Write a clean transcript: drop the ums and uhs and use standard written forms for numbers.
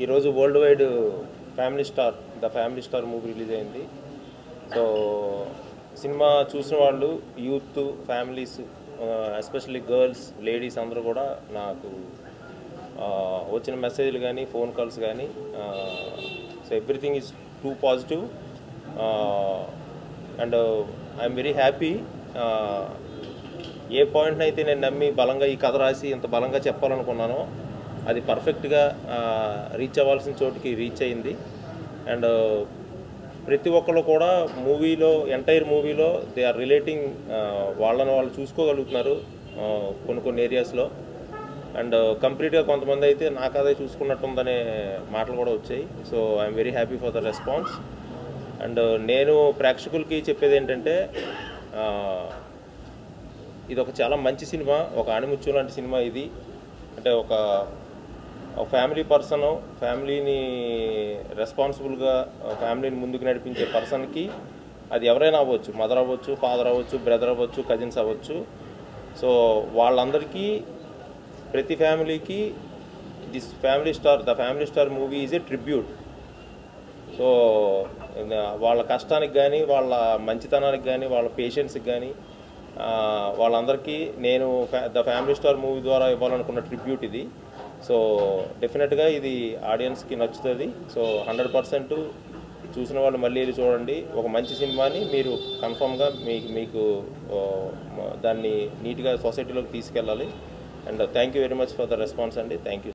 ఈరోజు world wide the family star movie release అయింది. So సినిమా చూసిన వాళ్ళు youth families especially girls ladies అందరూ కూడా నాకు వచ్చిన మెసేజ్లు కానీ ఫోన్ కాల్స్ కానీ so everything is too positive and I'm very happy. ఏ పాయింట్ని అయితే నేను నమ్మి బలంగా ఈ కథ రాసి ఇంత బలంగా చెప్పాలనుకున్నానో అది పర్ఫెక్ట్గా రీచ్ అవ్వాల్సిన చోటుకి రీచ్ అయింది. అండ్ ప్రతి ఒక్కళ్ళు కూడా మూవీలో ఎంటైర్ మూవీలో దే ఆర్ రిలేటింగ్, వాళ్ళని వాళ్ళు చూసుకోగలుగుతున్నారు కొన్ని ఏరియాస్లో. అండ్ కంప్లీట్గా కొంతమంది అయితే నాకు అదే చూసుకున్నట్టుందనే మాటలు కూడా వచ్చాయి. So I'm very happy for the response. And నేను ప్రేక్షకులకి చెప్పేది ఏంటంటే ఇది ఒక చాలా మంచి సినిమా, ఒక ఆణిముత్యం లాంటి సినిమా ఇది. అంటే ఒక ఫ్యామిలీ పర్సన్, ఫ్యామిలీని రెస్పాన్సిబుల్గా ఫ్యామిలీని ముందుకు నడిపించే పర్సన్కి అది ఎవరైనా అవ్వచ్చు, మదర్ అవ్వచ్చు, ఫాదర్ అవ్వచ్చు, బ్రదర్ అవ్వచ్చు, కజిన్స్ అవ్వచ్చు. సో వాళ్ళందరికీ ప్రతి ఫ్యామిలీకి the family star movie is a tribute. So వాళ్ళ కష్టానికి కానీ వాళ్ళ మంచితనానికి కానీ వాళ్ళ పేషెన్స్కి కానీ వాళ్ళందరికీ నేను ద ఫ్యామిలీ స్టార్ మూవీ ద్వారా ఇవ్వాలనుకున్న ట్రిబ్యూట్ ఇది. సో డెఫినెట్గా ఇది ఆడియన్స్కి నచ్చుతుంది. సో 100% చూసిన వాళ్ళు మళ్ళీ వెళ్ళి చూడండి. ఒక మంచి సినిమాని మీరు కన్ఫామ్గా మీకు దాన్ని నీట్గా సొసైటీలోకి తీసుకెళ్ళాలి. And thank you very much for the response అండి. Thank you.